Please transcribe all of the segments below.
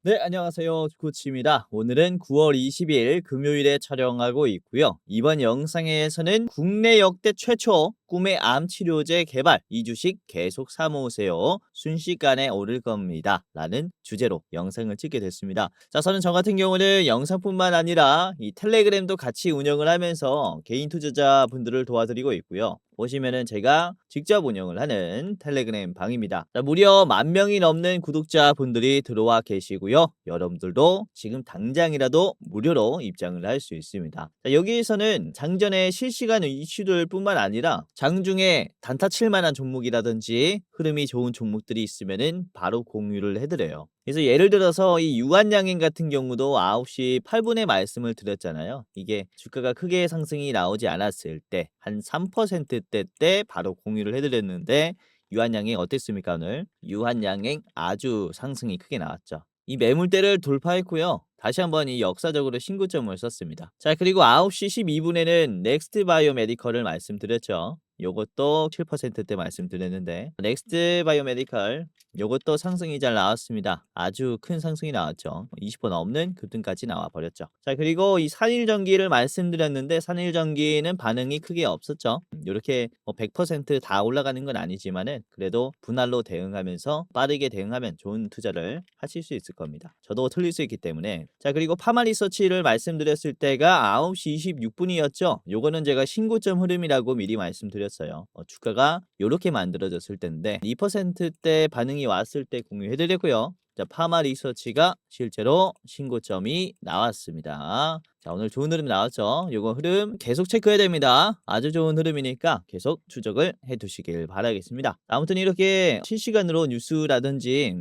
네, 안녕하세요. 코치입니다. 오늘은 9월 20일 금요일에 촬영하고 있고요. 이번 영상에서는 국내 역대 최초 꿈의 암 치료제 개발, 이 주식 계속 사모으세요. 순식간에 오를 겁니다. 라는 주제로 영상을 찍게 됐습니다. 자, 저는 저 같은 경우는 영상뿐만 아니라 이 텔레그램도 같이 운영을 하면서 개인 투자자분들을 도와드리고 있고요. 보시면은 제가 직접 운영을 하는 텔레그램 방입니다. 자, 무려 10,000명이 넘는 구독자분들이 들어와 계시고요. 여러분들도 지금 당장이라도 무료로 입장을 할 수 있습니다. 자, 여기에서는 장전의 실시간 이슈들 뿐만 아니라 장중에 단타 칠 만한 종목이라든지 흐름이 좋은 종목들이 있으면은 바로 공유를 해드려요. 그래서 예를 들어서 이 유한양행 같은 경우도 9시 8분에 말씀을 드렸잖아요. 이게 주가가 크게 상승이 나오지 않았을 때 한 3%대 때 바로 공유를 해드렸는데 유한양행 어땠습니까 오늘? 유한양행 아주 상승이 크게 나왔죠. 이 매물대를 돌파했고요. 다시 한번 이 역사적으로 신고점을 썼습니다. 자, 그리고 9시 12분에는 넥스트 바이오메디컬을 말씀드렸죠. 요것도 7%대 말씀드렸는데 넥스트 바이오메디컬 요것도 상승이 잘 나왔습니다. 아주 큰 상승이 나왔죠. 20% 넘는 급등까지 나와 버렸죠. 자, 그리고 이 산일전기를 말씀드렸는데 산일전기는 반응이 크게 없었죠. 요렇게 100%다 올라가는 건 아니지만은 그래도 분할로 대응하면서 빠르게 대응하면 좋은 투자를 하실 수 있을 겁니다. 저도 틀릴 수 있기 때문에. 자, 그리고 파마리서치를 말씀드렸을 때가 9시 26분이었죠. 요거는 제가 신고점 흐름이라고 미리 말씀드렸어요. 주가가 요렇게 만들어졌을 때인데 2%대 반응이 왔을 때 공유해 드렸고요. 자, 파마리서치가 실제로 신고점이 나왔습니다. 자, 오늘 좋은 흐름 나왔죠. 요거 흐름 계속 체크해야 됩니다. 아주 좋은 흐름이니까 계속 추적을 해 두시길 바라겠습니다. 아무튼 이렇게 실시간으로 뉴스라든지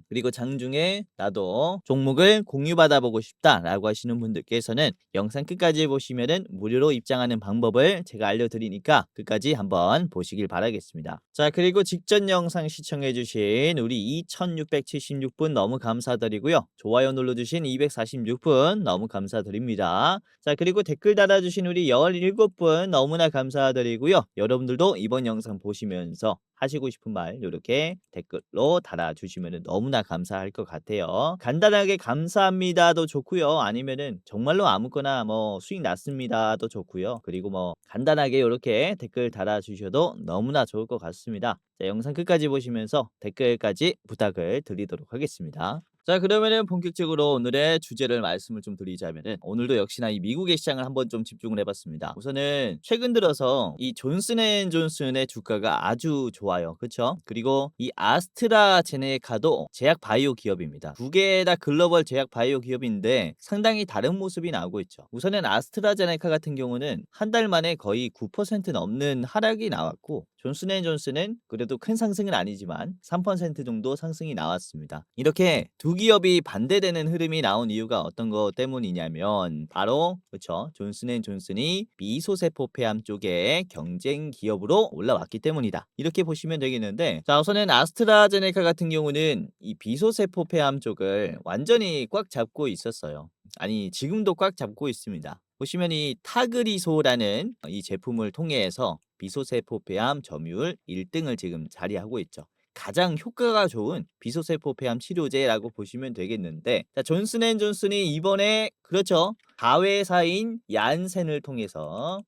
그리고 장중에 나도 종목을 공유받아 보고 싶다라고 하시는 분들께서는 영상 끝까지 보시면은 무료로 입장하는 방법을 제가 알려드리니까 끝까지 한번 보시길 바라겠습니다. 자, 그리고 직전 영상 시청해 주신 우리 2676분 너무 감사드리고요. 좋아요 눌러주신 246분 너무 감사드립니다. 자, 그리고 댓글 달아주신 우리 17분 너무나 감사드리고요. 여러분들도 이번 영상 보시면서 하시고 싶은 말 이렇게 댓글로 달아주시면 너무나 감사할 것 같아요. 간단하게 감사합니다도 좋고요. 아니면은 정말로 아무거나 뭐 수익 났습니다도 좋고요. 그리고 뭐 간단하게 이렇게 댓글 달아주셔도 너무나 좋을 것 같습니다. 자, 영상 끝까지 보시면서 댓글까지 부탁을 드리도록 하겠습니다. 자, 그러면은 본격적으로 오늘의 주제를 말씀을 좀 드리자면은 오늘도 역시나 이 미국의 시장을 한번 좀 집중을 해봤습니다. 우선은 최근 들어서 이 존슨앤존슨의 주가가 아주 좋아요. 그렇죠? 그리고 이 아스트라제네카도 제약 바이오 기업입니다. 두 개 다 글로벌 제약 바이오 기업인데 상당히 다른 모습이 나오고 있죠. 우선은 아스트라제네카 같은 경우는 한 달 만에 거의 9% 넘는 하락이 나왔고 존슨앤존슨은 그래도 큰 상승은 아니지만 3% 정도 상승이 나왔습니다. 이렇게 두 기업이 반대되는 흐름이 나온 이유가 어떤 것 때문이냐면 바로 그렇죠. 존슨앤존슨이 비소세포 폐암 쪽에 경쟁 기업으로 올라왔기 때문이다. 이렇게 보시면 되겠는데 자, 우선은 아스트라제네카 같은 경우는 이 비소세포 폐암 쪽을 완전히 꽉 잡고 있었어요. 아니, 지금도 꽉 잡고 있습니다. 보시면 이 타그리소라는 이 제품을 통해서 비소세포 폐암 점유율 1등을 지금 자리하고 있죠. 가장 효과가 좋은 비소세포 폐암 치료제라고 보시면 되겠는데 자, 존슨앤존슨이 이번에 그렇죠. 가외사인 얀센을 통해서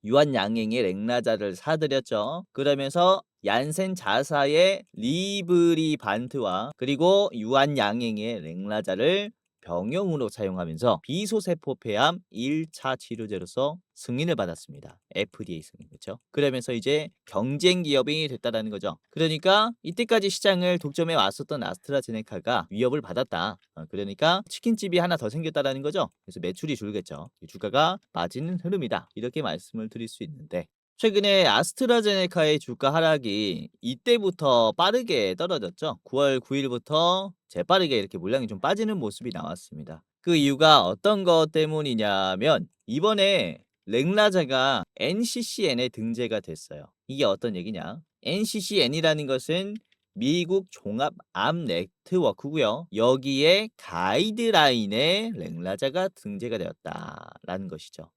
유한양행의 렉나자를 사들였죠. 그러면서 얀센 자사의 리브리반트와 그리고 유한양행의 렉나자를 병용으로 사용하면서 비소세포 폐암 1차 치료제로서 승인을 받았습니다. FDA 승인. 그렇죠? 그러면서 이제 경쟁 기업이 됐다라는 거죠. 그러니까 이때까지 시장을 독점해 왔었던 아스트라제네카가 위협을 받았다. 그러니까 치킨집이 하나 더 생겼다라는 거죠. 그래서 매출이 줄겠죠. 주가가 빠지는 흐름이다. 이렇게 말씀을 드릴 수 있는데 최근에 아스트라제네카의 주가 하락이 이때부터 빠르게 떨어졌죠. 9월 9일부터 재빠르게 이렇게 물량이 좀 빠지는 모습이 나왔습니다. 그 이유가 어떤 것 때문이냐면 이번에 렉라자가 NCCN에 등재가 됐어요. 이게 어떤 얘기냐? NCCN이라는 것은 미국 종합암 네트워크고요. 여기에 가이드라인에 렉라자가 등재가 되었다라는 것이죠.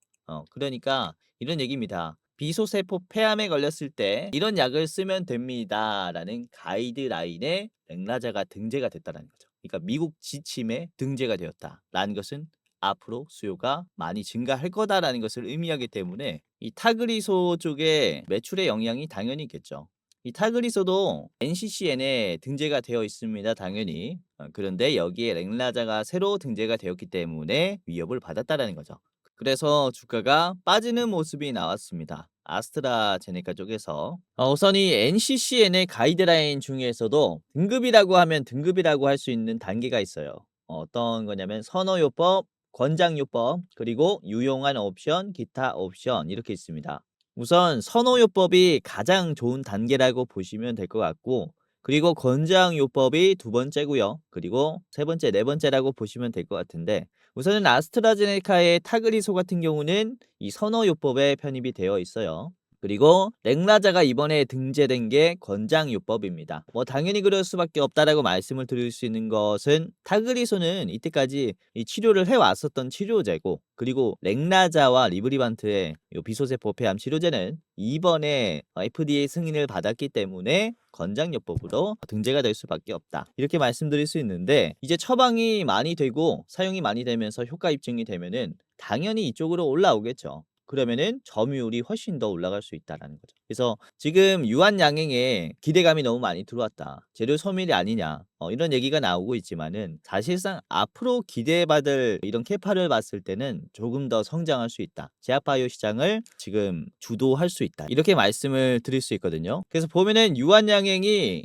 그러니까 이런 얘기입니다. 비소세포 폐암에 걸렸을 때 이런 약을 쓰면 됩니다라는 가이드라인에 렉라자가 등재가 됐다는 거죠. 그러니까 미국 지침에 등재가 되었다라는 것은 앞으로 수요가 많이 증가할 거다라는 것을 의미하기 때문에 이 타그리소 쪽에 매출의 영향이 당연히 있겠죠. 이 타그리소도 NCCN에 등재가 되어 있습니다. 당연히. 그런데 여기에 랭라자가 새로 등재가 되었기 때문에 위협을 받았다라는 거죠. 그래서 주가가 빠지는 모습이 나왔습니다. 아스트라제네카 쪽에서 우선 이 NCCN의 가이드라인 중에서도 등급이라고 하면 등급이라고 할 수 있는 단계가 있어요. 어떤 거냐면 선호요법, 권장요법, 그리고 유용한 옵션, 기타 옵션 이렇게 있습니다. 우선 선호요법이 가장 좋은 단계라고 보시면 될 것 같고, 그리고 권장요법이 두 번째고요. 그리고 세 번째, 네 번째라고 보시면 될 것 같은데, 우선은 아스트라제네카의 타그리소 같은 경우는 이 선호요법에 편입이 되어 있어요. 그리고 렉라자가 이번에 등재된 게 권장요법입니다. 당연히 그럴 수밖에 없다라고 말씀을 드릴 수 있는 것은 타그리소는 이때까지 이 치료를 해왔었던 치료제고, 그리고 렉라자와 리브리반트의 요 비소세포 폐암 치료제는 이번에 FDA 승인을 받았기 때문에 권장요법으로 등재가 될 수밖에 없다. 이렇게 말씀드릴 수 있는데, 이제 처방이 많이 되고 사용이 많이 되면서 효과 입증이 되면은 당연히 이쪽으로 올라오겠죠. 그러면은 점유율이 훨씬 더 올라갈 수 있다라는 거죠. 그래서 지금 유한양행에 기대감이 너무 많이 들어왔다. 재료 소멸이 아니냐. 이런 얘기가 나오고 있지만은 사실상 앞으로 기대받을 이런 캐파를 봤을 때는 조금 더 성장할 수 있다. 제약바이오 시장을 지금 주도할 수 있다. 이렇게 말씀을 드릴 수 있거든요. 그래서 보면은 유한양행이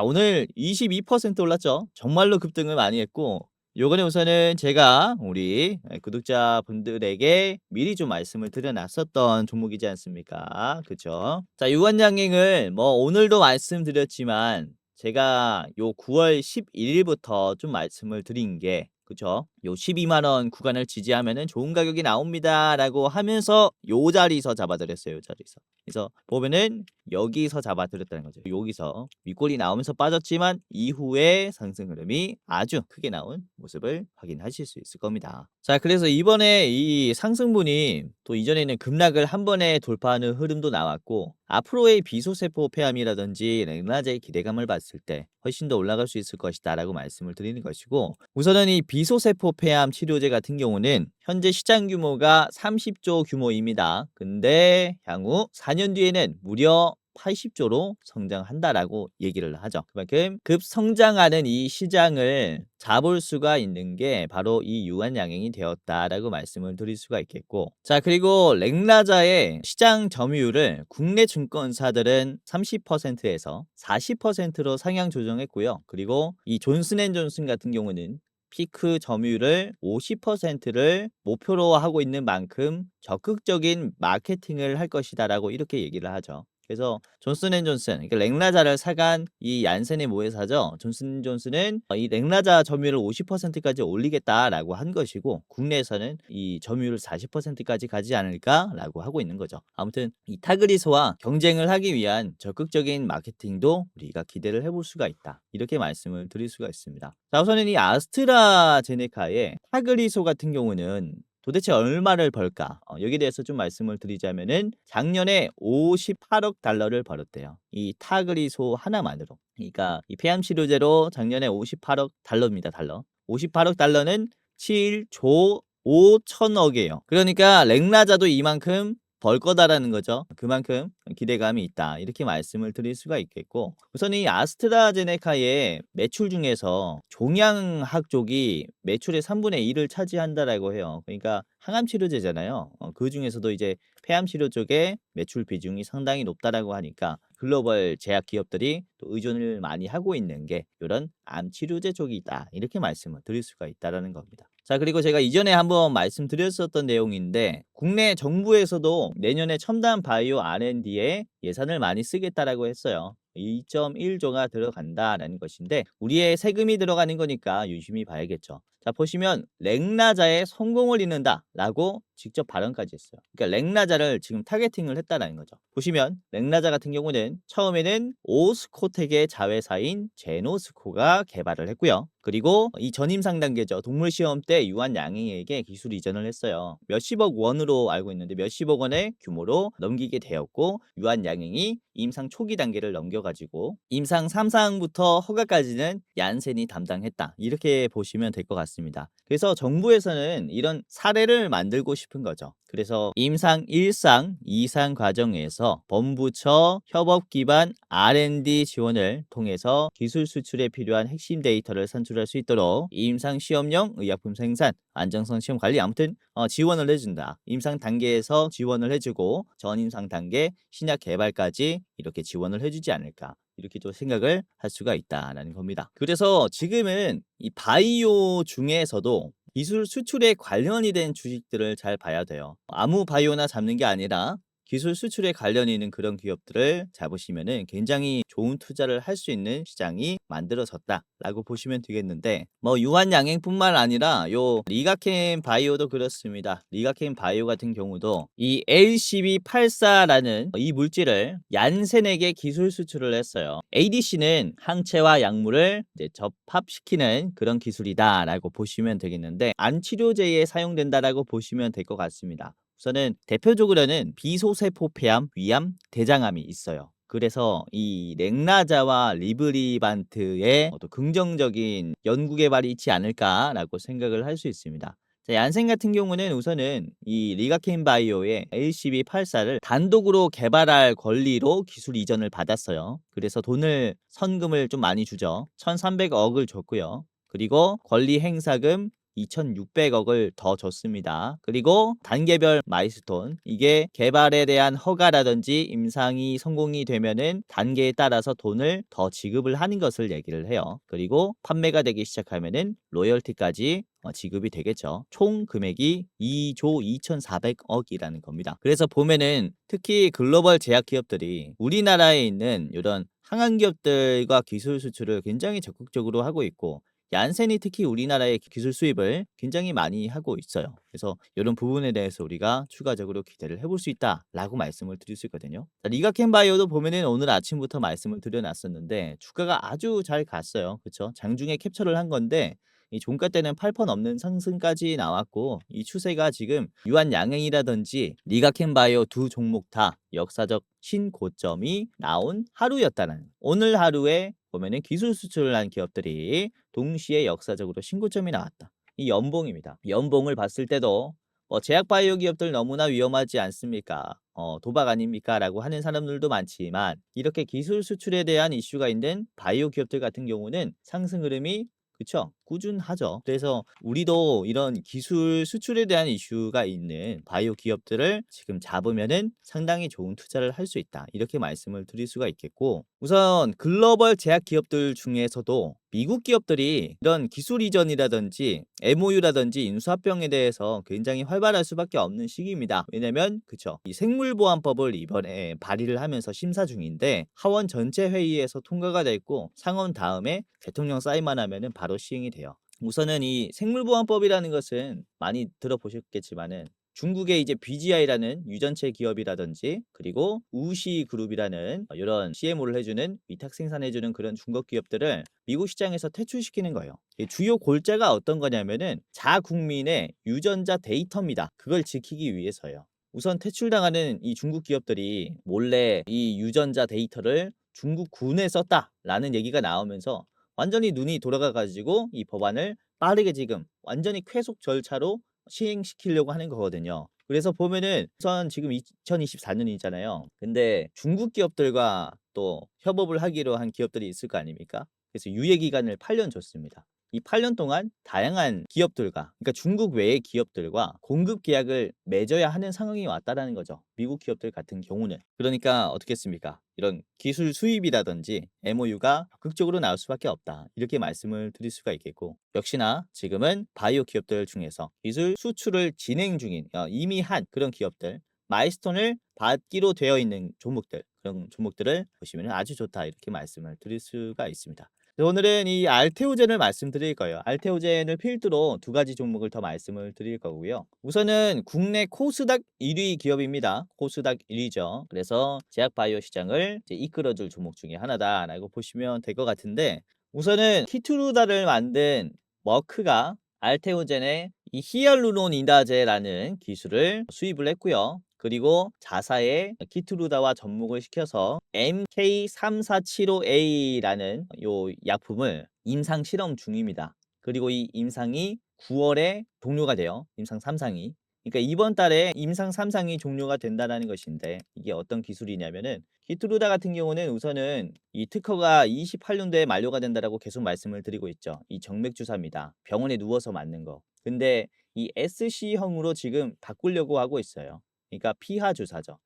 오늘 22% 올랐죠. 정말로 급등을 많이 했고, 요거는 우선은 제가 우리 구독자분들에게 미리 좀 말씀을 드려놨었던 종목이지 않습니까? 그쵸? 자, 유한양행을 오늘도 말씀드렸지만 제가 요 9월 11일부터 좀 말씀을 드린 게, 그쵸? 요 12만 원 구간을 지지하면은 좋은 가격이 나옵니다라고 하면서 요 자리에서 잡아드렸어요. 요 자리에서. 그래서 보면은 여기서 잡아드렸다는 거죠. 여기서 윗골이 나오면서 빠졌지만 이후에 상승 흐름이 아주 크게 나온 모습을 확인하실 수 있을 겁니다. 자, 그래서 이번에 이 상승분이 또 이전에는 급락을 한 번에 돌파하는 흐름도 나왔고, 앞으로의 비소세포 폐암이라든지 렉라제의 기대감을 봤을 때 훨씬 더 올라갈 수 있을 것이다 라고 말씀을 드리는 것이고, 우선은 이 비소세포 폐암 치료제 같은 경우는 현재 시장 규모가 30조 규모입니다. 근데 향후 4년 뒤에는 무려 80조로 성장한다라고 얘기를 하죠. 그만큼 급성장하는 이 시장을 잡을 수가 있는 게 바로 이 유한양행이 되었다라고 말씀을 드릴 수가 있겠고, 자, 그리고 렉라자의 시장 점유율을 국내 증권사들은 30%에서 40%로 상향 조정했고요. 그리고 이 존슨앤존슨 같은 경우는 피크 점유율을 50%를 목표로 하고 있는 만큼 적극적인 마케팅을 할 것이다라고 이렇게 얘기를 하죠. 그래서 존슨앤존슨, 그러니까 렉라자를 사간 이 얀센의 모회사죠. 존슨앤존슨은 이 렉라자 점유율을 50%까지 올리겠다라고 한 것이고, 국내에서는 이 점유율 40%까지 가지 않을까라고 하고 있는 거죠. 아무튼 이 타그리소와 경쟁을 하기 위한 적극적인 마케팅도 우리가 기대를 해볼 수가 있다. 이렇게 말씀을 드릴 수가 있습니다. 자, 우선은 이 아스트라제네카의 타그리소 같은 경우는 도대체 얼마를 벌까? 여기에 대해서 좀 말씀을 드리자면은 작년에 58억 달러를 벌었대요. 이 타그리소 하나만으로. 그러니까 이 폐암 치료제로 작년에 58억 달러입니다. 달러. 58억 달러는 7조 5천억이에요. 그러니까 렉라자도 이만큼 벌 거다라는 거죠. 그만큼 기대감이 있다. 이렇게 말씀을 드릴 수가 있겠고, 우선 이 아스트라제네카의 매출 중에서 종양학 쪽이 매출의 3분의 1을 차지한다라고 해요. 그러니까 항암 치료제잖아요. 그 중에서도 이제 폐암 치료 쪽에 매출 비중이 상당히 높다라고 하니까 글로벌 제약 기업들이 또 의존을 많이 하고 있는 게 이런 암 치료제 쪽이다. 이렇게 말씀을 드릴 수가 있다라는 겁니다. 자, 그리고 제가 이전에 한번 말씀드렸었던 내용인데, 국내 정부에서도 내년에 첨단 바이오 R&D에 예산을 많이 쓰겠다라고 했어요. 2.1조가 들어간다라는 것인데, 우리의 세금이 들어가는 거니까 유심히 봐야겠죠. 자, 보시면 랭나자에 성공을 이룬다라고 직접 발언까지 했어요. 그러니까 랭나자를 지금 타겟팅을 했다라는 거죠. 보시면 랭나자 같은 경우는 처음에는 오스코텍의 자회사인 제노스코가 개발을 했고요. 그리고 이 전임상 단계죠. 동물 시험 때 유한양행에게 기술 이전을 했어요. 몇십억 원으로 알고 있는데 몇십억 원의 규모로 넘기게 되었고, 유한양행이 임상 초기 단계를 넘겨가지고 임상 3상부터 허가까지는 얀센이 담당했다. 이렇게 보시면 될 것 같습니다. 그래서 정부에서는 이런 사례를 만들고 싶은 거죠. 그래서 임상 1상, 2상 과정에서 범부처 협업 기반 R&D 지원을 통해서 기술 수출에 필요한 핵심 데이터를 산출할 수 있도록 임상 시험용 의약품 생산, 안정성 시험 관리, 아무튼 지원을 해준다. 임상 단계에서 지원을 해주고 전임상 단계 신약 개발까지 이렇게 지원을 해주지 않을까. 이렇게 또 생각을 할 수가 있다라는 겁니다. 그래서 지금은 이 바이오 중에서도 기술 수출에 관련이 된 주식들을 잘 봐야 돼요. 아무 바이오나 잡는 게 아니라 기술 수출에 관련이 있는 그런 기업들을 잡으시면은 굉장히 좋은 투자를 할 수 있는 시장이 만들어졌다라고 보시면 되겠는데, 뭐 유한양행뿐만 아니라 요 리가켄 바이오도 그렇습니다. 리가켄 바이오 같은 경우도 이 LCB84라는 이 물질을 얀센에게 기술 수출을 했어요. ADC는 항체와 약물을 이제 접합시키는 그런 기술이다라고 보시면 되겠는데, 암치료제에 사용된다라고 보시면 될 것 같습니다. 우선은 대표적으로는 비소세포 폐암, 위암, 대장암이 있어요. 그래서 이 렉나자와 리브리반트의 또 긍정적인 연구 개발이 있지 않을까라고 생각을 할 수 있습니다. 자, 얀센 같은 경우는 우선은 이 리가켄 바이오의 LCB84를 단독으로 개발할 권리로 기술 이전을 받았어요. 그래서 돈을 선금을 좀 많이 주죠. 1,300억을 줬고요. 그리고 권리 행사금 2,600억을 더 줬습니다. 그리고 단계별 마일스톤, 이게 개발에 대한 허가라든지 임상이 성공이 되면은 단계에 따라서 돈을 더 지급을 하는 것을 얘기를 해요. 그리고 판매가 되기 시작하면은 로열티까지 지급이 되겠죠. 총 금액이 2조 2,400억이라는 겁니다. 그래서 보면은 특히 글로벌 제약 기업들이 우리나라에 있는 이런 항암 기업들과 기술 수출을 굉장히 적극적으로 하고 있고, 얀센이 특히 우리나라의 기술 수입을 굉장히 많이 하고 있어요. 그래서 이런 부분에 대해서 우리가 추가적으로 기대를 해볼 수 있다라고 말씀을 드릴 수 있거든요. 자, 리가켄 바이오도 보면은 오늘 아침부터 말씀을 드려놨었는데 주가가 아주 잘 갔어요. 그렇죠? 장중에 캡처를 한 건데 이 종가 때는 8% 넘는 상승까지 나왔고, 이 추세가 지금 유한양행이라든지 리가켄 바이오 두 종목 다 역사적 신고점이 나온 하루였다는, 오늘 하루에 보면은 기술 수출을 한 기업들이 동시에 역사적으로 신고점이 나왔다. 이 연봉입니다. 연봉을 봤을 때도 제약 바이오 기업들 너무나 위험하지 않습니까? 도박 아닙니까? 라고 하는 사람들도 많지만, 이렇게 기술 수출에 대한 이슈가 있는 바이오 기업들 같은 경우는 상승 흐름이, 그쵸, 꾸준하죠. 그래서 우리도 이런 기술 수출에 대한 이슈가 있는 바이오 기업들을 지금 잡으면은 상당히 좋은 투자를 할 수 있다. 이렇게 말씀을 드릴 수가 있겠고, 우선 글로벌 제약 기업들 중에서도 미국 기업들이 이런 기술 이전이라든지 MOU라든지 인수합병에 대해서 굉장히 활발할 수밖에 없는 시기입니다. 왜냐면 그쵸, 이 생물보안법을 이번에 발의를 하면서 심사 중인데 하원 전체 회의에서 통과가 됐고, 상원 다음에 대통령 사인만 하면은 바로 시행이 돼요. 우선은 이 생물보안법이라는 것은 많이 들어보셨겠지만은 중국의 이제 BGI라는 유전체 기업이라든지, 그리고 우시 그룹이라는 이런 CMO를 해주는 위탁 생산해주는 그런 중국 기업들을 미국 시장에서 퇴출시키는 거예요. 이 주요 골자가 어떤 거냐면은 자국민의 유전자 데이터입니다. 그걸 지키기 위해서요. 우선 퇴출당하는 이 중국 기업들이 몰래 이 유전자 데이터를 중국 군에 썼다라는 얘기가 나오면서 완전히 눈이 돌아가가지고 이 법안을 빠르게 지금 완전히 쾌속 절차로 시행시키려고 하는 거거든요. 그래서 보면은 우선 지금 2024년이잖아요. 근데 중국 기업들과 또 협업을 하기로 한 기업들이 있을 거 아닙니까? 그래서 유예 기간을 8년 줬습니다. 이 8년 동안 다양한 기업들과, 그러니까 중국 외의 기업들과 공급 계약을 맺어야 하는 상황이 왔다라는 거죠. 미국 기업들 같은 경우는. 그러니까 어떻겠습니까? 이런 기술 수입이라든지 MOU가 적극적으로 나올 수밖에 없다. 이렇게 말씀을 드릴 수가 있겠고, 역시나 지금은 바이오 기업들 중에서 기술 수출을 진행 중인 이미 한 그런 기업들, 마일스톤을 받기로 되어 있는 종목들, 그런 종목들을 보시면 아주 좋다, 이렇게 말씀을 드릴 수가 있습니다. 오늘은 이 알테오젠을 말씀드릴 거예요. 알테오젠을 필두로 두 가지 종목을 더 말씀을 드릴 거고요. 우선은 국내 코스닥 1위 기업입니다. 코스닥 1위죠. 그래서 제약바이오 시장을 이제 이끌어줄 종목 중에 하나다라고 보시면 될 것 같은데, 우선은 키투루다를 만든 머크가 알테오젠의 이 히알루론이다제라는 기술을 수입을 했고요. 그리고 자사의 키투루다와 접목을 시켜서 MK3475A라는 요 약품을 임상 실험 중입니다. 그리고 이 임상이 9월에 종료가 돼요. 임상 3상이. 그러니까 이번 달에 임상 3상이 종료가 된다는 것인데, 이게 어떤 기술이냐면은, 키투루다 같은 경우는 우선은 이 특허가 28년도에 만료가 된다라고 계속 말씀을 드리고 있죠. 이 정맥 주사입니다. 병원에 누워서 맞는 거. 근데 이 SC형으로 지금 바꾸려고 하고 있어요. 그러니까 피하 주사죠.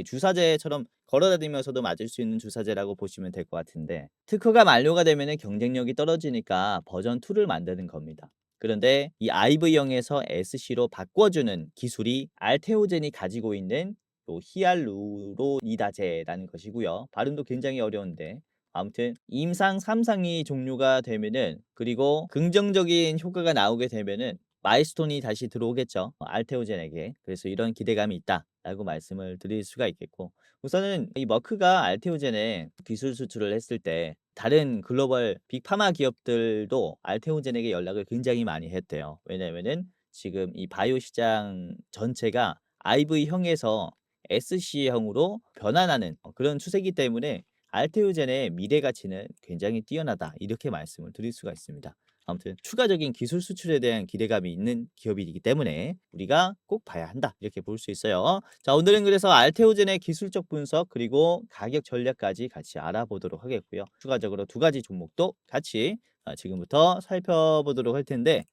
주사제처럼 걸어다니면서도 맞을 수 있는 주사제라고 보시면 될 것 같은데, 특허가 만료가 되면 경쟁력이 떨어지니까 버전 2를 만드는 겁니다. 그런데 이 IV형에서 SC로 바꿔주는 기술이 알테오젠이 가지고 있는 또 히알루로니다제라는 것이고요. 발음도 굉장히 어려운데, 아무튼 임상 3상이 종료가 되면은, 그리고 긍정적인 효과가 나오게 되면은 마일스톤이 다시 들어오겠죠. 알테오젠에게. 그래서 이런 기대감이 있다라고 말씀을 드릴 수가 있겠고, 우선은 이 머크가 알테오젠에 기술 수출을 했을 때 다른 글로벌 빅파마 기업들도 알테오젠에게 연락을 굉장히 많이 했대요. 왜냐면은 지금 이 바이오 시장 전체가 IV형에서 SC형으로 변환하는 그런 추세이기 때문에 알테오젠의 미래 가치는 굉장히 뛰어나다, 이렇게 말씀을 드릴 수가 있습니다. 아무튼 추가적인 기술 수출에 대한 기대감이 있는 기업이기 때문에 우리가 꼭 봐야 한다, 이렇게 볼 수 있어요. 자, 오늘은 그래서 알테오젠의 기술적 분석 그리고 가격 전략까지 같이 알아보도록 하겠고요. 추가적으로 두 가지 종목도 같이 지금부터 살펴보도록 할 텐데,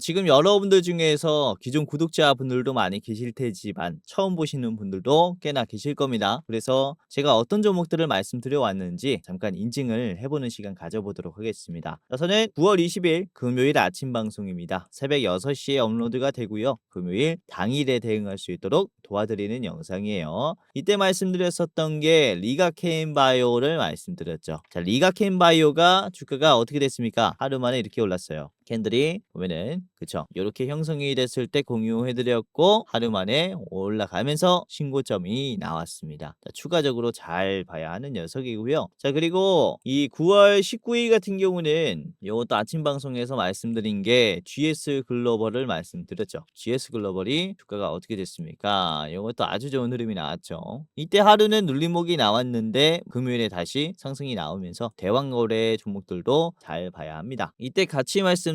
지금 여러분들 중에서 기존 구독자분들도 많이 계실 테지만 처음 보시는 분들도 꽤나 계실 겁니다. 그래서 제가 어떤 종목들을 말씀드려 왔는지 잠깐 인증을 해보는 시간 가져보도록 하겠습니다. 우선은 9월 20일 금요일 아침 방송입니다. 새벽 6시에 업로드가 되고요. 금요일 당일에 대응할 수 있도록 도와드리는 영상이에요. 이때 말씀드렸었던 게 리가케인바이오를 말씀드렸죠. 자, 리가케인바이오가 주가가 어떻게 됐습니까? 하루 만에 이렇게 올랐어요. 캔들이 보면은, 그쵸, 이렇게 형성이 됐을 때 공유해드렸고 하루 만에 올라가면서 신고점이 나왔습니다. 자, 추가적으로 잘 봐야 하는 녀석이고요. 자, 그리고 이 9월 19일 같은 경우는 이것도 아침 방송에서 말씀드린 게 GS 글로벌을 말씀드렸죠. GS 글로벌이 주가가 어떻게 됐습니까? 이것도 아주 좋은 흐름이 나왔죠. 이때 하루는 눌림목이 나왔는데 금요일에 다시 상승이 나오면서 대왕거래 종목들도 잘 봐야 합니다. 이때 같이 말씀드린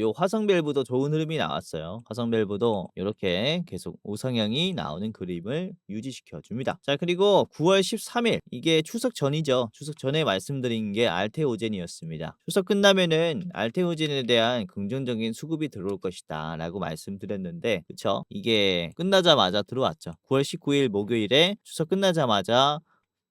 요 화성밸브도 좋은 흐름이 나왔어요. 화성밸브도 이렇게 계속 우상향이 나오는 그림을 유지시켜 줍니다. 자, 그리고 9월 13일, 이게 추석 전이죠. 추석 전에 말씀드린 게 알테오젠이었습니다. 추석 끝나면은 알테오젠에 대한 긍정적인 수급이 들어올 것이다 라고 말씀드렸는데, 그쵸, 이게 끝나자마자 들어왔죠. 9월 19일 목요일에 추석 끝나자마자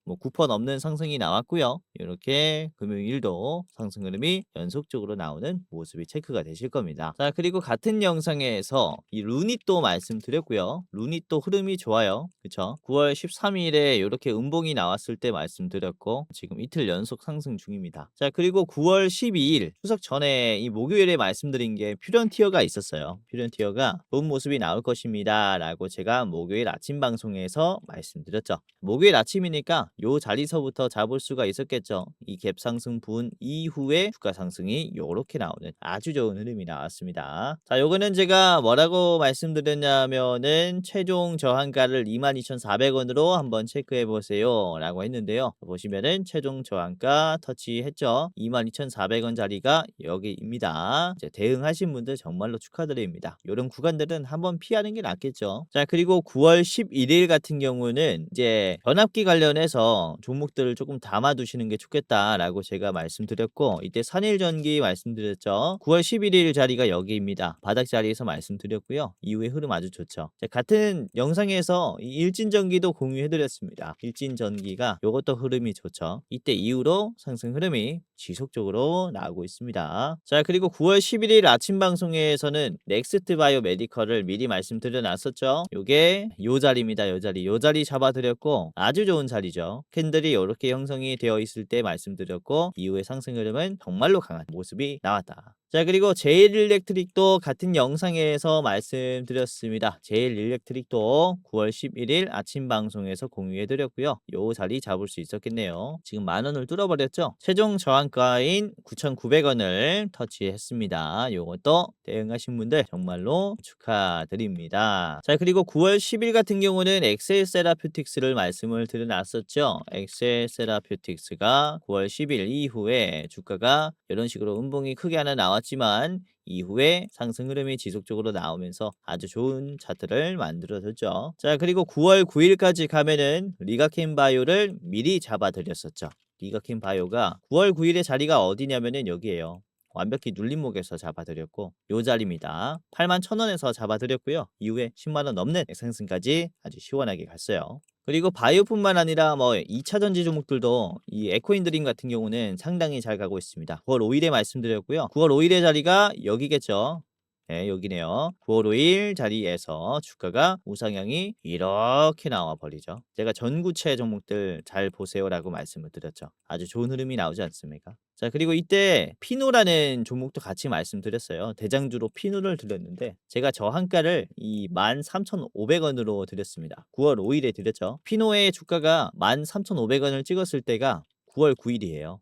뭐 9% 넘는 상승이 나왔고요. 이렇게 금요일도 상승 흐름이 연속적으로 나오는 모습이 체크가 되실 겁니다. 자, 그리고 같은 영상에서 이 루닛도 말씀드렸고요. 루닛도 흐름이 좋아요. 그쵸? 9월 13일에 이렇게 음봉이 나왔을 때 말씀드렸고 지금 이틀 연속 상승 중입니다. 자, 그리고 9월 12일 추석 전에 이 목요일에 말씀드린 게 퓨런티어가 있었어요. 퓨런티어가 좋은 모습이 나올 것입니다 라고 제가 목요일 아침 방송에서 말씀드렸죠. 목요일 아침이니까 요 자리서부터 잡을 수가 있었겠죠. 이 갭 상승 분 이후에 주가 상승이 요렇게 나오는 아주 좋은 흐름이 나왔습니다. 자, 요거는 제가 뭐라고 말씀드렸냐면은 최종 저항가를 22,400원으로 한번 체크해 보세요 라고 했는데요. 보시면은 최종 저항가 터치했죠. 22,400원 자리가 여기입니다. 이제 대응하신 분들 정말로 축하드립니다. 요런 구간들은 한번 피하는 게 낫겠죠. 자, 그리고 9월 11일 같은 경우는 이제 변압기 관련해서 종목들을 조금 담아두시는 게 좋겠다라고 제가 말씀드렸고, 이때 산일전기 말씀드렸죠. 9월 11일 자리가 여기입니다. 바닥 자리에서 말씀드렸고요. 이후에 흐름 아주 좋죠. 자, 같은 영상에서 이 일진전기도 공유해드렸습니다. 일진전기가 요것도 흐름이 좋죠. 이때 이후로 상승 흐름이 지속적으로 나오고 있습니다. 자, 그리고 9월 11일 아침 방송에서는 넥스트 바이오 메디컬을 미리 말씀드려 놨었죠. 요게 요 자리입니다. 요 자리 잡아드렸고 아주 좋은 자리죠. 있었죠. 캔들이 이렇게 형성이 되어 있을 때 말씀드렸고 이후의 상승 흐름은 정말로 강한 모습이 나왔다. 자, 그리고 제일일렉트릭도 같은 영상에서 말씀드렸습니다. 제일일렉트릭도 9월 11일 아침 방송에서 공유해드렸고요. 요 자리 잡을 수 있었겠네요. 지금 10,000원을 뚫어버렸죠. 최종 저항가인 9,900원을 터치했습니다. 요것도 대응하신 분들 정말로 축하드립니다. 자, 그리고 9월 10일 같은 경우는 엑셀 세라퓨틱스를 말씀을 드려놨었죠. 엑셀 세라퓨틱스가 9월 10일 이후에 주가가 이런 식으로 음봉이 크게 하나 나왔지만 이후에 상승 흐름이 지속적으로 나오면서 아주 좋은 차트를 만들어줬죠. 자, 그리고 9월 9일까지 가면은 리가켄 바이오를 미리 잡아드렸었죠. 리가켄 바이오가 9월 9일의 자리가 어디냐면은 여기에요. 완벽히 눌림목에서 잡아드렸고 요 자리입니다. 81,000원에서 잡아드렸고요. 이후에 10만원 넘는 상승까지 아주 시원하게 갔어요. 그리고 바이오뿐만 아니라 뭐 2차 전지 종목들도 이 에코인드림 같은 경우는 상당히 잘 가고 있습니다. 9월 5일에 말씀드렸고요. 9월 5일의 자리가 여기겠죠. 네, 여기네요. 9월 5일 자리에서 주가가 우상향이 이렇게 나와 버리죠. 제가 전구체 종목들 잘 보세요라고 말씀을 드렸죠. 아주 좋은 흐름이 나오지 않습니까? 자, 그리고 이때 피노라는 종목도 같이 말씀드렸어요. 대장주로 피노를 드렸는데 제가 저항가를 이 13,500원으로 드렸습니다. 9월 5일에 드렸죠. 피노의 주가가 13,500원을 찍었을 때가 9월 9일이에요.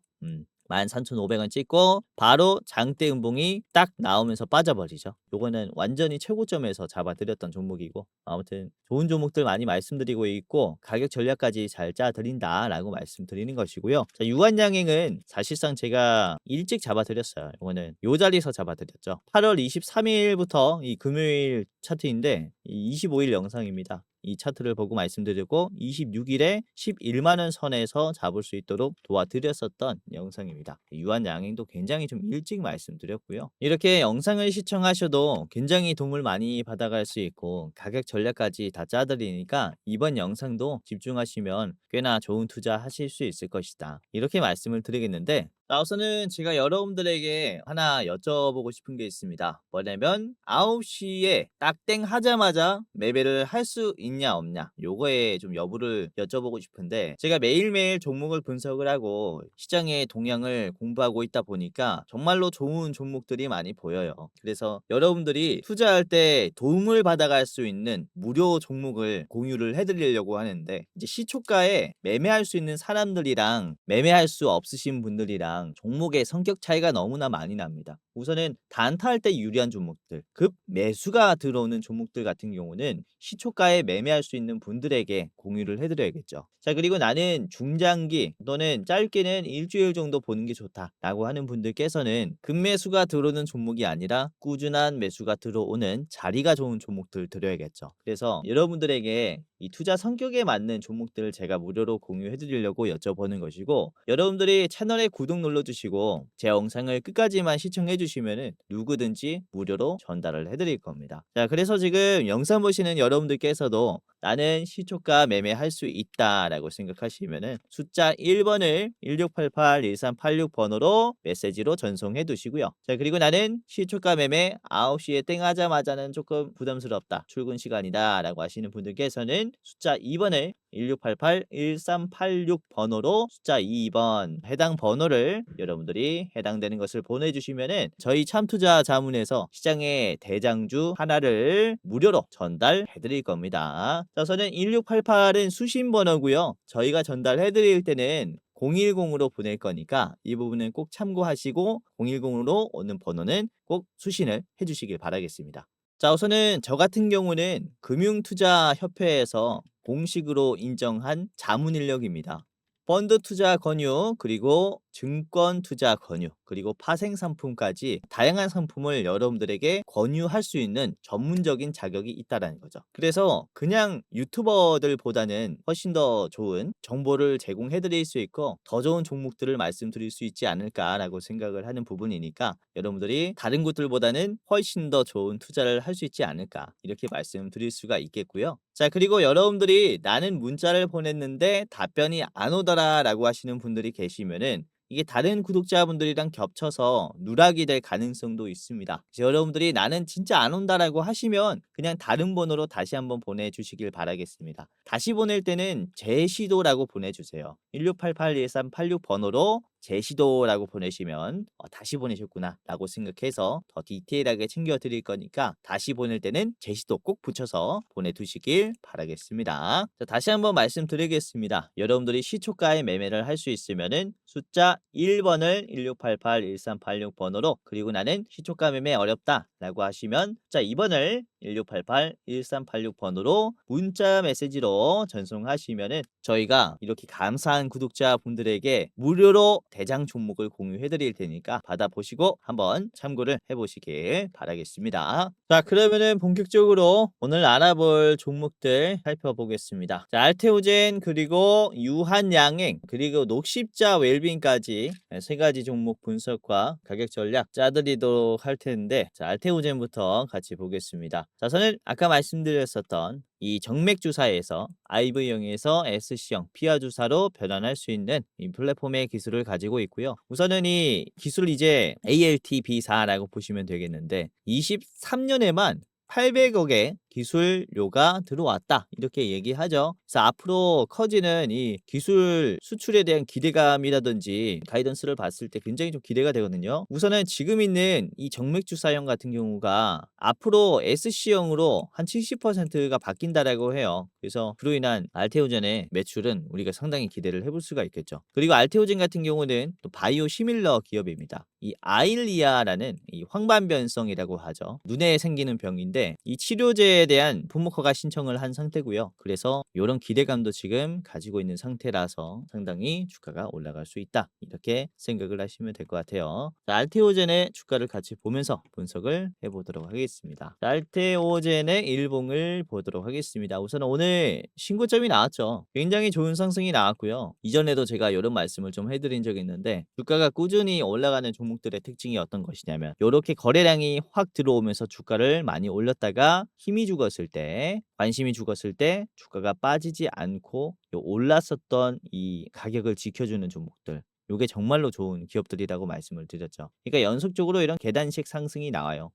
13,500원 찍고 바로 장대 음봉이 딱 나오면서 빠져버리죠. 요거는 완전히 최고점에서 잡아드렸던 종목이고 아무튼 좋은 종목들 많이 말씀드리고 있고 가격 전략까지 잘 짜드린다라고 말씀드리는 것이고요. 자, 유한양행은 사실상 제가 일찍 잡아드렸어요. 요거는 요 자리에서 잡아드렸죠. 8월 23일부터 이 금요일 차트인데 이 25일 영상입니다. 이 차트를 보고 말씀드리고 26일에 11만원 선에서 잡을 수 있도록 도와드렸었던 영상입니다. 유한양행도 굉장히 좀 일찍 말씀드렸고요. 이렇게 영상을 시청하셔도 굉장히 도움을 많이 받아갈 수 있고 가격 전략까지 다 짜드리니까 이번 영상도 집중하시면 꽤나 좋은 투자 하실 수 있을 것이다. 이렇게 말씀을 드리겠는데 자, 우선은 제가 여러분들에게 하나 여쭤보고 싶은 게 있습니다. 뭐냐면 9시에 딱땡 하자마자 매매를 할 수 있냐 없냐 요거에 좀 여부를 여쭤보고 싶은데 제가 매일매일 종목을 분석을 하고 시장의 동향을 공부하고 있다 보니까 정말로 좋은 종목들이 많이 보여요. 그래서 여러분들이 투자할 때 도움을 받아갈 수 있는 무료 종목을 공유를 해드리려고 하는데 이제 시초가에 매매할 수 있는 사람들이랑 매매할 수 없으신 분들이랑 종목의 성격 차이가 너무나 많이 납니다. 우선은 단타할 때 유리한 종목들, 급 매수가 들어오는 종목들 같은 경우는 시초가에 매매할 수 있는 분들에게 공유를 해드려야겠죠. 자, 그리고 나는 중장기 또는 짧게는 일주일 정도 보는 게 좋다라고 하는 분들께서는 급매수가 들어오는 종목이 아니라 꾸준한 매수가 들어오는 자리가 좋은 종목들 드려야겠죠. 그래서 여러분들에게 이 투자 성격에 맞는 종목들을 제가 무료로 공유해 드리려고 여쭤보는 것이고 여러분들이 채널에 구독 눌러주시고 제 영상을 끝까지만 시청해 주시면은 누구든지 무료로 전달을 해드릴 겁니다. 자, 그래서 지금 영상 보시는 여러분들께서도 나는 시초가 매매할 수 있다라고 생각하시면은 숫자 1번을 1688-1386 번호로 메시지로 전송해 두시고요. 자, 그리고 나는 시초가 매매 9시에 땡 하자마자는 조금 부담스럽다. 출근 시간이다 라고 하시는 분들께서는 숫자 2번을 1688-1386 번호로 숫자 2번 해당 번호를 여러분들이 해당되는 것을 보내주시면은 저희 참투자 자문에서 시장의 대장주 하나를 무료로 전달해 드릴 겁니다. 자, 우선은 1688은 수신 번호고요. 저희가 전달해 드릴 때는 010으로 보낼 거니까 이 부분은 꼭 참고하시고 010으로 오는 번호는 꼭 수신을 해주시길 바라겠습니다. 자, 우선은 저 같은 경우는 금융투자협회에서 공식으로 인정한 자문 인력입니다. 펀드 투자 권유, 그리고 증권 투자 권유, 그리고 파생 상품까지 다양한 상품을 여러분들에게 권유할 수 있는 전문적인 자격이 있다라는 거죠. 그래서 그냥 유튜버들보다는 훨씬 더 좋은 정보를 제공해 드릴 수 있고 더 좋은 종목들을 말씀드릴 수 있지 않을까라고 생각을 하는 부분이니까 여러분들이 다른 곳들보다는 훨씬 더 좋은 투자를 할 수 있지 않을까 이렇게 말씀드릴 수가 있겠고요. 자, 그리고 여러분들이 나는 문자를 보냈는데 답변이 안 오더라 라고 하시는 분들이 계시면은 이게 다른 구독자분들이랑 겹쳐서 누락이 될 가능성도 있습니다. 그래서 여러분들이 "나는 진짜 안 온다."라고 하시면 그냥 다른 번호로 다시 한번 보내주시길 바라겠습니다. 다시 보낼 때는 제시도라고 보내주세요. 1688-1386 번호로 제시도라고 보내시면 '다시 보내셨구나.'라고 생각해서 더 디테일하게 챙겨 드릴 거니까 다시 보낼 때는 제시도 꼭 붙여서 보내두시길 바라겠습니다. 자, 다시 한번 말씀드리겠습니다. 여러분들이 시초가에 매매를 할 수 있으면은 숫자 1번을 1688-1386 번호로, 그리고 "나는 시초가 매매 어렵다."라고 하시면 숫자 2번을 1688-1386 번호로 문자 메시지로 전송하시면은 저희가 이렇게 감사한 구독자분들에게 무료로 대장 종목을 공유해 드릴 테니까 받아보시고 한번 참고를 해 보시길 바라겠습니다. 자, 그러면은 본격적으로 오늘 알아볼 종목들 살펴보겠습니다. 자, 알테오젠, 그리고 유한양행, 그리고 녹십자 웰빙까지 세 가지 종목 분석과 가격 전략 짜드리도록 할 텐데, 자, 알테오젠부터 같이 보겠습니다. 자, 저는 아까 말씀드렸었던 이 정맥 주사에서 IV형에서 SC형 피하 주사로 변환할 수 있는 이 플랫폼의 기술을 가지고 있고요. 우선은 이 기술 이제 ALTB4라고 보시면 되겠는데 23년에만 800억의 기술료가 들어왔다, 이렇게 얘기하죠. 그래서 앞으로 커지는 이 기술 수출에 대한 기대감이라든지 가이던스를 봤을 때 굉장히 좀 기대가 되거든요. 우선은 지금 있는 이 정맥주사형 같은 경우가 앞으로 SC형으로 한 70%가 바뀐다라고 해요. 그래서 그로 인한 알테오젠의 매출은 우리가 상당히 기대를 해볼 수가 있겠죠. 그리고 알테오젠 같은 경우는 또 바이오 시밀러 기업입니다. 이 아일리아라는 이 황반변성이라고 하죠. 눈에 생기는 병인데 이 치료제에 대한 품목허가 신청을 한 상태고요. 그래서 이런 기대감도 지금 가지고 있는 상태라서 상당히 주가가 올라갈 수 있다, 이렇게 생각을 하시면 될 것 같아요. 자, 알테오젠의 주가를 같이 보면서 분석을 해보도록 하겠습니다. 자, 알테오젠의 일봉을 보도록 하겠습니다. 우선 오늘 신고점이 나왔죠. 굉장히 좋은 상승이 나왔고요. 이전에도 제가 이런 말씀을 좀 해드린 적이 있는데, 주가가 꾸준히 올라가는 종목들의 특징이 어떤 것이냐면 이렇게 거래량이 확 들어오면서 주가를 많이 올렸다가 힘이 죽었을 때, 관심이 죽었을 때 주가가 빠지지 않고 올랐었던 이 가격을 지켜주는 종목들, 요게 정말로 좋은 기업들이라고 말씀을 드렸죠. 그러니까 연속적으로 이런 계단식 상승이 나와요.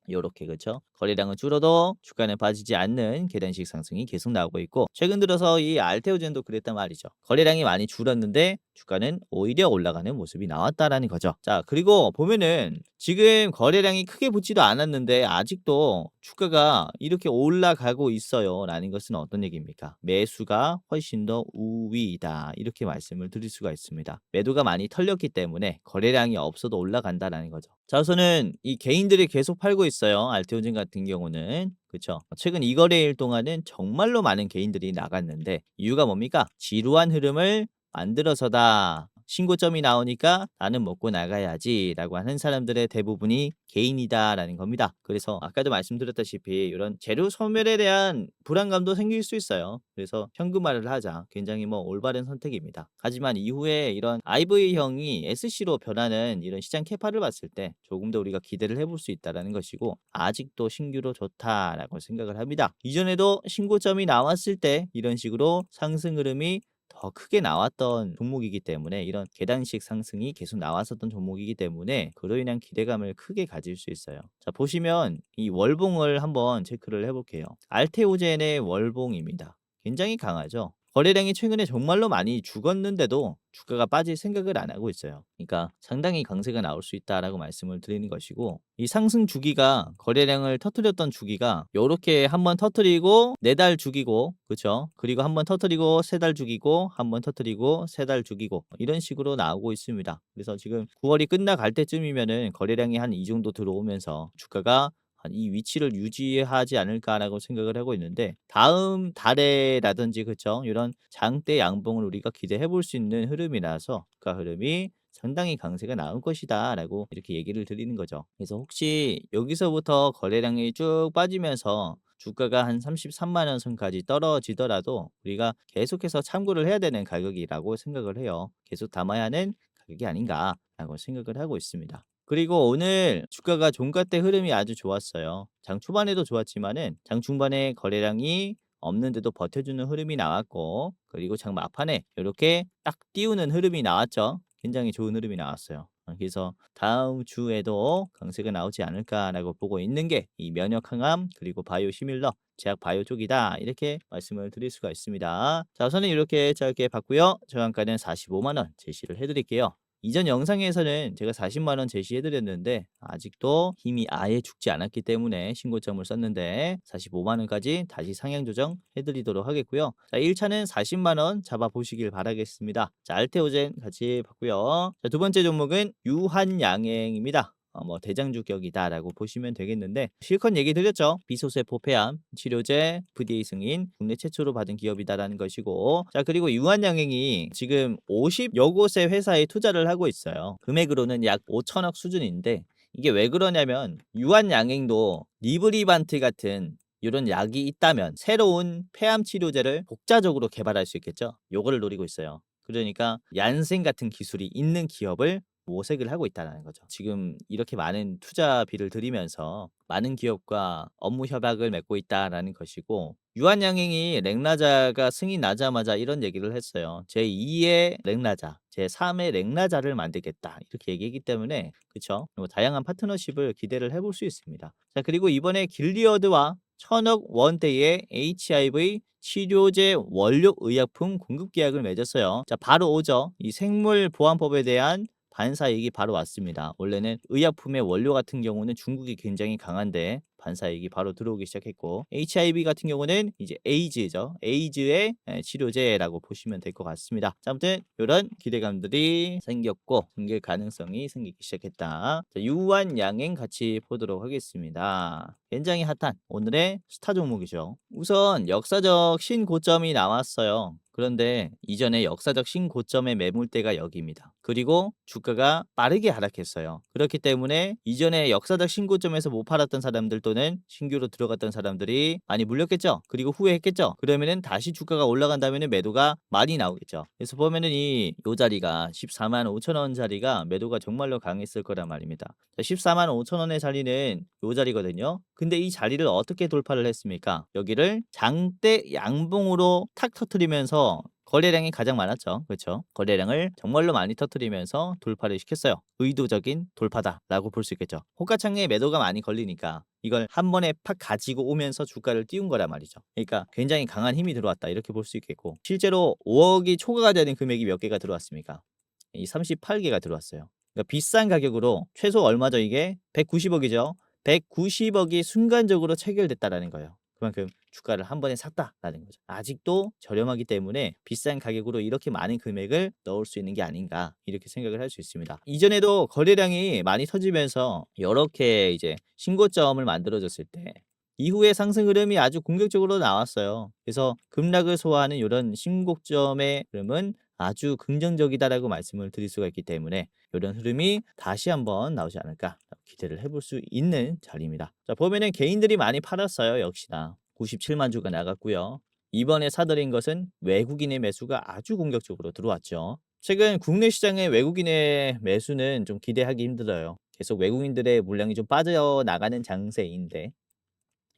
요렇게, 그쵸? 거래량은 줄어도 주가는 빠지지 않는 계단식 상승이 계속 나오고 있고, 최근 들어서 이 알테오젠도 그랬단 말이죠. 거래량이 많이 줄었는데 주가는 오히려 올라가는 모습이 나왔다라는 거죠. 자, 그리고 보면은 지금 거래량이 크게 붙지도 않았는데 아직도 주가가 이렇게 올라가고 있어요 라는 것은 어떤 얘기입니까? 매수가 훨씬 더 우위이다, 이렇게 말씀을 드릴 수가 있습니다. 매도가 많이 털렸기 때문에 거래량이 없어도 올라간다라는 거죠. 자, 우선은 이 개인들이 계속 팔고 있어요. 알테오젠 같은 경우는. 그쵸? 최근 이 거래일 동안은 정말로 많은 개인들이 나갔는데 이유가 뭡니까? 지루한 흐름을 만들어서다. 신고점이 나오니까 '나는 먹고 나가야지.'라고 하는 사람들의 대부분이 개인이다라는 겁니다. 그래서 아까도 말씀드렸다시피 이런 재료 소멸에 대한 불안감도 생길 수 있어요. 그래서 현금화를 하자, 굉장히 올바른 선택입니다. 하지만 이후에 이런 IV형이 SC로 변하는 이런 시장 캐파를 봤을 때 조금 더 우리가 기대를 해볼 수 있다라는 것이고, 아직도 신규로 좋다라고 생각을 합니다. 이전에도 신고점이 나왔을 때 이런 식으로 상승 흐름이 더 크게 나왔던 종목이기 때문에, 이런 계단식 상승이 계속 나왔었던 종목이기 때문에 그로 인한 기대감을 크게 가질 수 있어요. 자, 보시면 이 월봉을 한번 체크를 해볼게요. 알테오젠의 월봉입니다. 굉장히 강하죠. 거래량이 최근에 정말로 많이 죽었는데도 주가가 빠질 생각을 안 하고 있어요. 그러니까 상당히 강세가 나올 수 있다라고 말씀을 드리는 것이고, 이 상승 주기가, 거래량을 터뜨렸던 주기가 요렇게 한번 터뜨리고 4달 주기고, 그쵸? 그리고 한번 터뜨리고 3달 주기고, 한번 터뜨리고 3달 주기고, 이런 식으로 나오고 있습니다. 그래서 지금 9월이 끝나갈 때쯤이면은 거래량이 한 이 정도 들어오면서 주가가 한 이 위치를 유지하지 않을까라고 생각을 하고 있는데, 다음 달에라든지, 그쵸? 이런 장대 양봉을 우리가 기대해 볼 수 있는 흐름이라서 주가 흐름이 상당히 강세가 나올 것이다라고 이렇게 얘기를 드리는 거죠. 그래서 혹시 여기서부터 거래량이 쭉 빠지면서 주가가 한 33만 원 선까지 떨어지더라도 우리가 계속해서 참고를 해야 되는 가격이라고 생각을 해요. 계속 담아야 하는 가격이 아닌가라고 생각을 하고 있습니다. 그리고 오늘 주가가 종가 때 흐름이 아주 좋았어요. 장 초반에도 좋았지만은 장 중반에 거래량이 없는데도 버텨주는 흐름이 나왔고, 그리고 장 막판에 이렇게 딱 띄우는 흐름이 나왔죠. 굉장히 좋은 흐름이 나왔어요. 그래서 다음 주에도 강세가 나오지 않을까라고 보고 있는 게 이 면역 항암 그리고 바이오 시밀러 제약 바이오 쪽이다. 이렇게 말씀을 드릴 수가 있습니다. 자, 우선은 이렇게 짧게 봤고요. 저항가는 45만 원 제시를 해 드릴게요. 이전 영상에서는 제가 40만 원 제시해 드렸는데 아직도 힘이 아예 죽지 않았기 때문에 신고점을 썼는데 45만 원까지 다시 상향 조정해 드리도록 하겠고요. 자, 1차는 40만 원 잡아 보시길 바라겠습니다. 자, 알테오젠 같이 봤고요. 자, 두 번째 종목은 유한양행입니다. 대장주격이다라고 보시면 되겠는데 실컷 얘기 드렸죠. 비소세포 폐암 치료제 FDA 승인 국내 최초로 받은 기업이다라는 것이고, 자, 그리고 유한양행이 지금 50여 곳의 회사에 투자를 하고 있어요. 금액으로는 약 5천억 수준인데 이게 왜 그러냐면 유한양행도 리브리반트 같은 이런 약이 있다면 새로운 폐암 치료제를 독자적으로 개발할 수 있겠죠. 요거를 노리고 있어요. 그러니까 얀센 같은 기술이 있는 기업을 모색을 하고 있다는 거죠. 지금 이렇게 많은 투자비를 들이면서 많은 기업과 업무 협약을 맺고 있다라는 것이고, 유한양행이 렉나자가 승인 나자마자 이런 얘기를 했어요. 제2의 렉나자, 제3의 렉나자를 만들겠다. 이렇게 얘기했기 때문에 그쵸? 다양한 파트너십을 기대를 해볼 수 있습니다. 자, 그리고 이번에 길리어드와 1,000억 원대의 HIV 치료제 원료 의약품 공급 계약을 맺었어요. 자, 바로 오죠. 이 생물보안법에 대한 반사이익이 바로 왔습니다. 원래는 의약품의 원료 같은 경우는 중국이 굉장히 강한데 반사이익이 바로 들어오기 시작했고, HIV 같은 경우는 이제 에이즈죠. 에이즈의 치료제라고 보시면 될 것 같습니다. 자, 아무튼 이런 기대감들이 생겼고 생길 가능성이 생기기 시작했다. 자, 유한양행 같이 보도록 하겠습니다. 굉장히 핫한 오늘의 스타 종목이죠. 우선 역사적 신고점이 나왔어요. 그런데 이전에 역사적 신고점의 매물대가 여기입니다. 그리고 주가가 빠르게 하락했어요. 그렇기 때문에 이전에 역사적 신고점에서 못 팔았던 사람들 또는 신규로 들어갔던 사람들이 많이 물렸겠죠. 그리고 후회했겠죠. 그러면은 다시 주가가 올라간다면은 매도가 많이 나오겠죠. 그래서 보면은 요 자리가 14만 5천 원 자리가 매도가 정말로 강했을 거란 말입니다. 자, 14만 5천 원의 자리는 요 자리거든요. 근데 이 자리를 어떻게 돌파를 했습니까? 여기를 장대 양봉으로 탁 터트리면서 거래량이 가장 많았죠. 그렇죠? 거래량을 정말로 많이 터트리면서 돌파를 시켰어요. 의도적인 돌파다라고 볼 수 있겠죠. 호가창에 매도가 많이 걸리니까 이걸 한 번에 팍 가지고 오면서 주가를 띄운 거란 말이죠. 그러니까 굉장히 강한 힘이 들어왔다 이렇게 볼 수 있겠고, 실제로 5억이 초과가 되는 금액이 몇 개가 들어왔습니까? 이 38개가 들어왔어요. 그러니까 비싼 가격으로 최소 얼마죠 이게? 190억이죠. 190억이 순간적으로 체결됐다라는 거예요. 그만큼 주가를 한 번에 샀다라는 거죠. 아직도 저렴하기 때문에 비싼 가격으로 이렇게 많은 금액을 넣을 수 있는 게 아닌가 이렇게 생각을 할 수 있습니다. 이전에도 거래량이 많이 터지면서 이렇게 이제 신고점을 만들어졌을 때 이후에 상승 흐름이 아주 공격적으로 나왔어요. 그래서 급락을 소화하는 이런 신고점의 흐름은 아주 긍정적이다라고 말씀을 드릴 수가 있기 때문에 이런 흐름이 다시 한번 나오지 않을까 기대를 해볼 수 있는 자리입니다. 자, 보면은 개인들이 많이 팔았어요. 역시나 97만 주가 나갔고요. 이번에 사들인 것은 외국인의 매수가 아주 공격적으로 들어왔죠. 최근 국내 시장의 외국인의 매수는 좀 기대하기 힘들어요. 계속 외국인들의 물량이 좀 빠져나가는 장세인데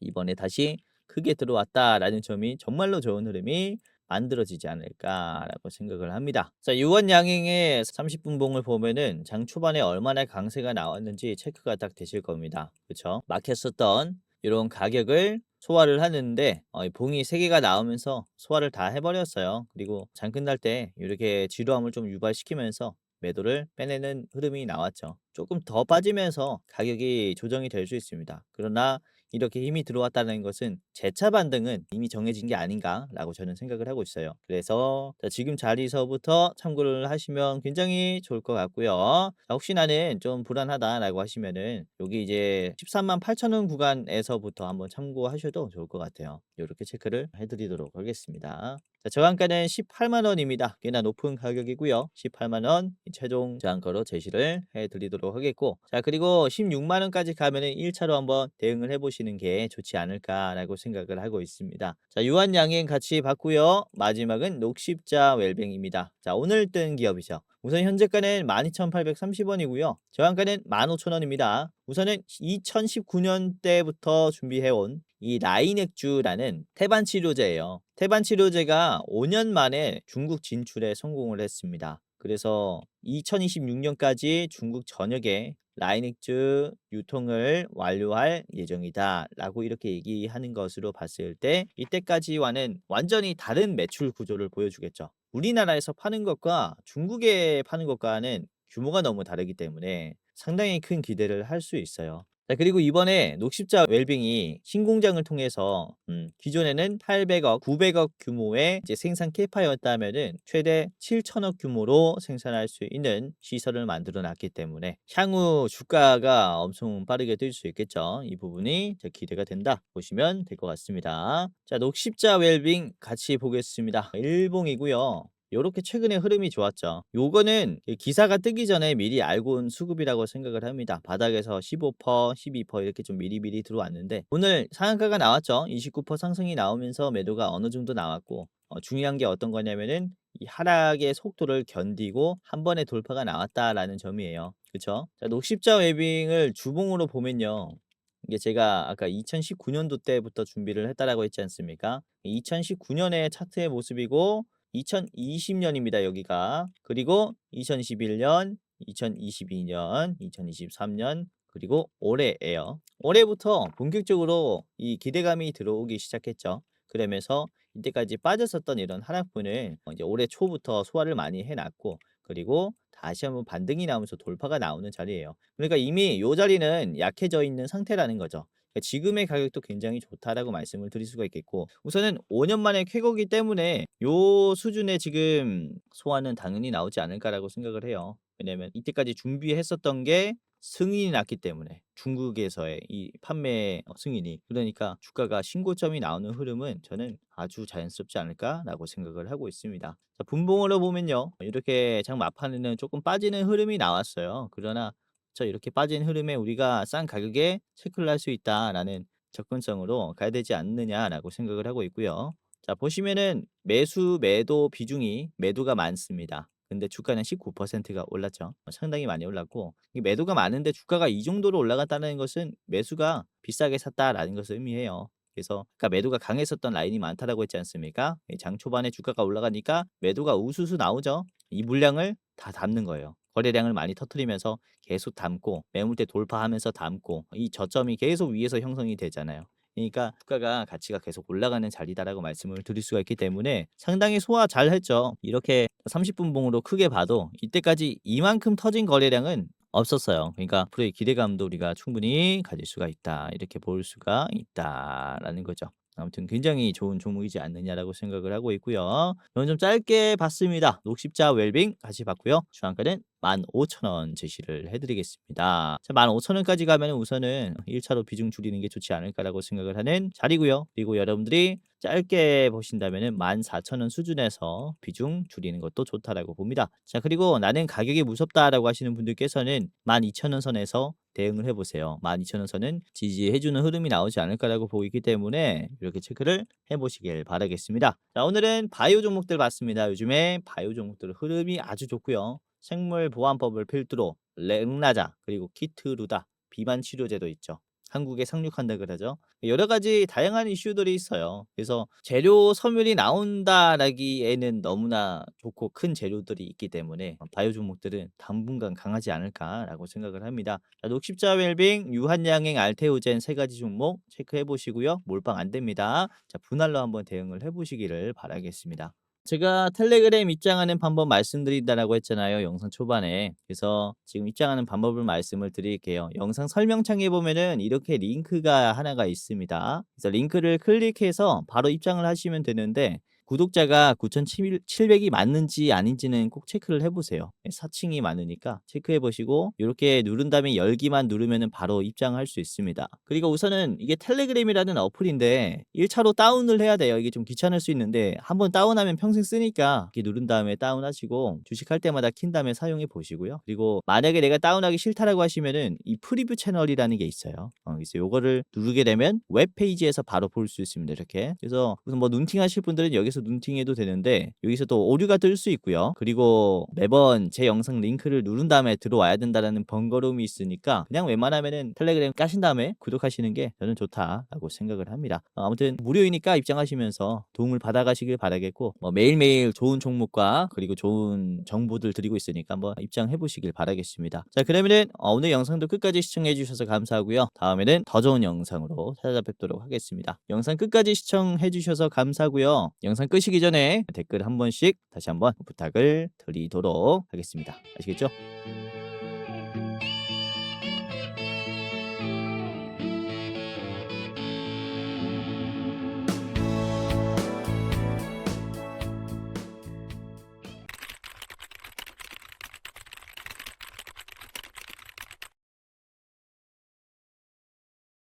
이번에 다시 크게 들어왔다라는 점이 정말로 좋은 흐름이 만들어지지 않을까라고 생각을 합니다. 자, 유원양행의 30분 봉을 보면은 장 초반에 얼마나 강세가 나왔는지 체크가 딱 되실 겁니다. 그렇죠? 막혔었던 이런 가격을 소화를 하는데 이 봉이 3개가 나오면서 소화를 다 해버렸어요. 그리고 장 끝날 때 이렇게 지루함을 좀 유발시키면서 매도를 빼내는 흐름이 나왔죠. 조금 더 빠지면서 가격이 조정이 될 수 있습니다. 그러나 이렇게 힘이 들어왔다는 것은 재차 반등은 이미 정해진 게 아닌가라고 저는 생각을 하고 있어요. 그래서 지금 자리서부터 참고를 하시면 굉장히 좋을 것 같고요. 자, 혹시 나는 좀 불안하다라고 하시면은 여기 이제 13만 8천 원 구간에서부터 한번 참고하셔도 좋을 것 같아요. 이렇게 체크를 해드리도록 하겠습니다. 자, 저항가는 18만 원입니다. 꽤나 높은 가격이고요. 18만 원 최종 저항가로 제시를 해드리도록 하겠고, 자, 그리고 16만 원까지 가면은 1차로 한번 대응을 해보시는 게 좋지 않을까라고 생각을 하고 있습니다. 자, 유한양행 같이 봤고요. 마지막은 녹십자 웰뱅입니다. 자, 오늘 뜬 기업이죠. 우선 현재가는 12,830원이고요. 저항가는 15,000원입니다. 우선은 2019년 때부터 준비해온 이 라인액주라는 태반 치료제예요. 태반 치료제가 5년 만에 중국 진출에 성공을 했습니다. 그래서 2026년까지 중국 전역에 라이닉즈 유통을 완료할 예정이다라고 이렇게 얘기하는 것으로 봤을 때 이때까지와는 완전히 다른 매출 구조를 보여주겠죠. 우리나라에서 파는 것과 중국에 파는 것과는 규모가 너무 다르기 때문에 상당히 큰 기대를 할 수 있어요. 자, 그리고 이번에 녹십자 웰빙이 신공장을 통해서 기존에는 800억, 900억 규모의 이제 생산 캐파였다면은 최대 7천억 규모로 생산할 수 있는 시설을 만들어 놨기 때문에 향후 주가가 엄청 빠르게 뛸 수 있겠죠. 이 부분이 기대가 된다 보시면 될 것 같습니다. 자, 녹십자 웰빙 같이 보겠습니다. 일봉이고요. 요렇게 최근에 흐름이 좋았죠. 요거는 기사가 뜨기 전에 미리 알고 온 수급이라고 생각을 합니다. 바닥에서 15%, 12% 이렇게 좀 미리미리 들어왔는데 오늘 상한가가 나왔죠. 29% 상승이 나오면서 매도가 어느 정도 나왔고 중요한 게 어떤 거냐면은 이 하락의 속도를 견디고 한 번에 돌파가 나왔다라는 점이에요. 그쵸? 자, 녹십자 웨빙을 주봉으로 보면요. 이게 제가 아까 2019년도 때부터 준비를 했다라고 했지 않습니까? 2019년의 차트의 모습이고 2020년입니다, 여기가. 그리고 2021년, 2022년, 2023년, 그리고 올해예요. 올해부터 본격적으로 이 기대감이 들어오기 시작했죠. 그러면서 이때까지 빠졌었던 이런 하락분을 이제 올해 초부터 소화를 많이 해놨고, 그리고 다시 한번 반등이 나오면서 돌파가 나오는 자리예요. 그러니까 이미 이 자리는 약해져 있는 상태라는 거죠. 그러니까 지금의 가격도 굉장히 좋다라고 말씀을 드릴 수가 있겠고, 우선은 5년 만에 쾌거기 때문에 요 수준의 지금 소화는 당연히 나오지 않을까라고 생각을 해요. 왜냐면 이때까지 준비했었던 게 승인이 났기 때문에 중국에서의 이 판매 승인이, 그러니까 주가가 신고점이 나오는 흐름은 저는 아주 자연스럽지 않을까라고 생각을 하고 있습니다. 자, 분봉으로 보면요, 이렇게 장 막판에는 조금 빠지는 흐름이 나왔어요. 그러나 이렇게 빠진 흐름에 우리가 싼 가격에 체크를 할 수 있다라는 접근성으로 가야 되지 않느냐라고 생각을 하고 있고요. 자, 보시면은 매수 매도 비중이 매도가 많습니다. 근데 주가는 19%가 올랐죠. 상당히 많이 올랐고, 이 매도가 많은데 주가가 이 정도로 올라갔다는 것은 매수가 비싸게 샀다라는 것을 의미해요. 그래서 아까 매도가 강했었던 라인이 많다라고 했지 않습니까? 장 초반에 주가가 올라가니까 매도가 우수수 나오죠. 이 물량을 다 담는 거예요. 거래량을 많이 터트리면서 계속 담고, 매물대 돌파하면서 담고, 이 저점이 계속 위에서 형성이 되잖아요. 그러니까 주가가 가치가 계속 올라가는 자리다라고 말씀을 드릴 수가 있기 때문에 상당히 소화 잘 했죠. 이렇게 30분 봉으로 크게 봐도 이때까지 이만큼 터진 거래량은 없었어요. 그러니까 앞으로의 기대감도 우리가 충분히 가질 수가 있다, 이렇게 볼 수가 있다라는 거죠. 아무튼 굉장히 좋은 종목이지 않느냐라고 생각을 하고 있고요. 이건 좀 짧게 봤습니다. 녹십자 웰빙 같이 봤고요. 중앙가는 15,000원 제시를 해드리겠습니다. 자, 15,000원까지 가면 우선은 1차로 비중 줄이는 게 좋지 않을까라고 생각을 하는 자리고요. 그리고 여러분들이 짧게 보신다면은 14,000원 수준에서 비중 줄이는 것도 좋다라고 봅니다. 자, 그리고 나는 가격이 무섭다라고 하시는 분들께서는 12,000원 선에서 대응을 해보세요. 12,000원 선은 지지해주는 흐름이 나오지 않을까라고 보고 있기 때문에 이렇게 체크를 해보시길 바라겠습니다. 자, 오늘은 바이오 종목들 봤습니다. 요즘에 바이오 종목들 흐름이 아주 좋고요. 생물보안법을 필두로 렉나자, 그리고 키트루다, 비만 치료제도 있죠. 한국에 상륙한다 그러죠. 여러 가지 다양한 이슈들이 있어요. 그래서 재료 섬유율이 나온다라기에는 너무나 좋고 큰 재료들이 있기 때문에 바이오 종목들은 당분간 강하지 않을까라고 생각을 합니다. 자, 녹십자 웰빙, 유한양행, 알테오젠 세 가지 종목 체크해 보시고요. 몰빵 안 됩니다. 자, 분할로 한번 대응을 해 보시기를 바라겠습니다. 제가 텔레그램 입장하는 방법 말씀드린다라고 했잖아요, 영상 초반에. 그래서 지금 입장하는 방법을 말씀을 드릴게요. 영상 설명창에 보면은 이렇게 링크가 하나가 있습니다. 그래서 링크를 클릭해서 바로 입장을 하시면 되는데, 구독자가 9,700이 맞는지 아닌지는 꼭 체크를 해보세요. 사칭이 많으니까 체크해 보시고 이렇게 누른 다음에 열기만 누르면 바로 입장할 수 있습니다. 그리고 우선은 이게 텔레그램이라는 어플인데 1차로 다운을 해야 돼요. 이게 좀 귀찮을 수 있는데 한번 다운하면 평생 쓰니까 이렇게 누른 다음에 다운하시고 주식할 때마다 킨 다음에 사용해 보시고요. 그리고 만약에 내가 다운하기 싫다라고 하시면은 이 프리뷰 채널이라는 게 있어요. 그래서 요거를 누르게 되면 웹페이지에서 바로 볼 수 있습니다. 이렇게. 그래서 우선 뭐 눈팅 하실 분들은 여기서 여기서 눈팅해도 되는데 여기서 또 오류가 뜰 수 있고요. 그리고 매번 제 영상 링크를 누른 다음에 들어와야 된다라는 번거로움이 있으니까 그냥 웬만하면은 텔레그램 까신 다음에 구독하시는 게 저는 좋다라고 생각을 합니다. 아무튼 무료이니까 입장하시면서 도움을 받아가시길 바라겠고 매일매일 좋은 종목과 그리고 좋은 정보들 드리고 있으니까 한번 입장해 보시길 바라겠습니다. 자, 그러면은 오늘 영상도 끝까지 시청해 주셔서 감사하고요. 다음에는 더 좋은 영상으로 찾아뵙도록 하겠습니다. 영상 끝까지 시청해 주셔서 감사하고요. 영상 끄시기 전에 댓글 한 번씩 다시 한번 부탁을 드리도록 하겠습니다. 아시겠죠?